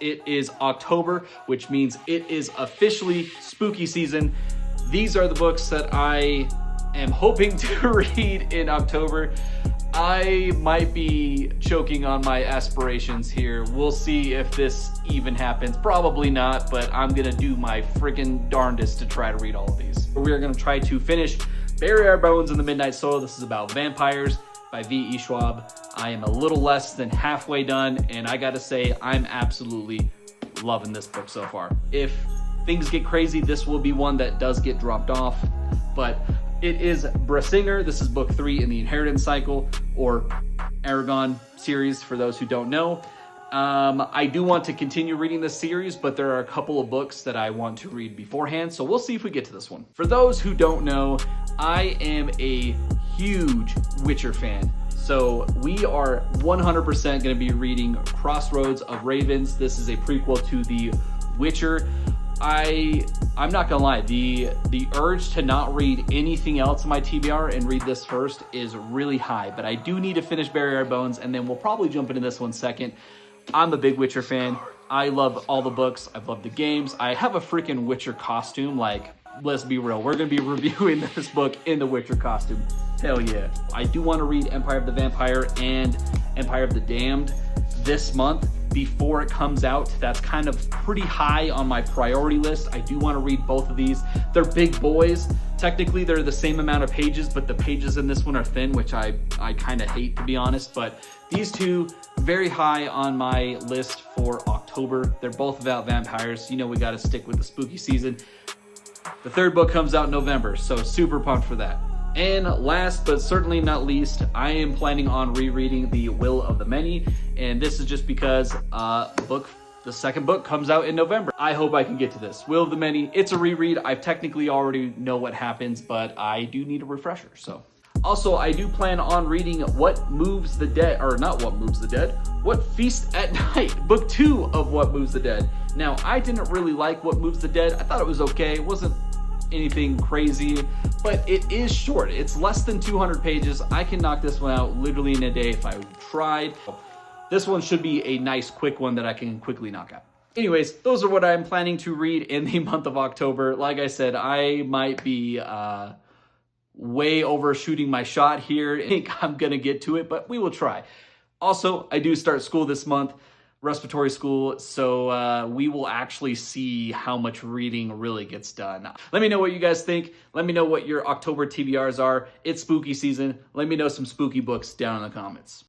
it is October, which means it is officially spooky season. These are the books that I am hoping to read in October. I might be choking on my aspirations here. We'll see if this even happens. Probably not, but I'm gonna do my freaking darndest to try to read all of these. We are gonna try to finish Bury Our Bones in the Midnight Soil. This is about vampires by V.E. Schwab. I am a little less than halfway done, and I gotta say, I'm absolutely loving this book so far. If things get crazy, this will be one that does get dropped off, but it is Brasinger. This is book 3 in the Inheritance Cycle, or Aragon series, for those who don't know. I do want to continue reading this series, but there are a couple of books that I want to read beforehand, so we'll see if we get to this one. For those who don't know, I am a huge Witcher fan. So we are 100% going to be reading Crossroads of Ravens. This is a prequel to The Witcher. I'm not gonna lie, the urge to not read anything else in my TBR and read this first is really high, but I do need to finish Bury Our Bones, and then we'll probably jump into this one second. I'm a big Witcher fan. I love all the books. I've loved the games. I have a freaking Witcher costume. Like, let's be real, we're gonna be reviewing this book in the Witcher costume. Hell yeah. I do want to read Empire of the Vampire and Empire of the Damned this month before it comes out. That's kind of pretty high on my priority list. I do want to read both of these. They're big boys. Technically, they're the same amount of pages, but the pages in this one are thin, which I kind of hate, to be honest. But these two, very high on my list for October. They're both about vampires. You know, we got to stick with the spooky season. The third book comes out in November, so super pumped for that. And last but certainly not least, I am planning on rereading The Will of the Many, and this is just because the second book comes out in November. I hope I can get to this. Will of the Many, it's a reread. I technically already know what happens, but I do need a refresher, so. Also, I do plan on reading What Moves the Dead, or not What Moves the Dead, What Feast at Night, book 2 of What Moves the Dead. Now, I didn't really like What Moves the Dead. I thought it was okay. It wasn't anything crazy, but it is short. It's less than 200 pages. I can knock this one out literally in a day if I tried. This one should be a nice quick one that I can quickly knock out. Anyways, those are what I'm planning to read in the month of October. Like I said, I might be way overshooting my shot here. I think I'm gonna get to it, but we will try. Also, I do start school this month, respiratory school, so we will actually see how much reading really gets done. Let me know what you guys think. Let me know what your October TBRs are. It's spooky season. Let me know some spooky books down in the comments.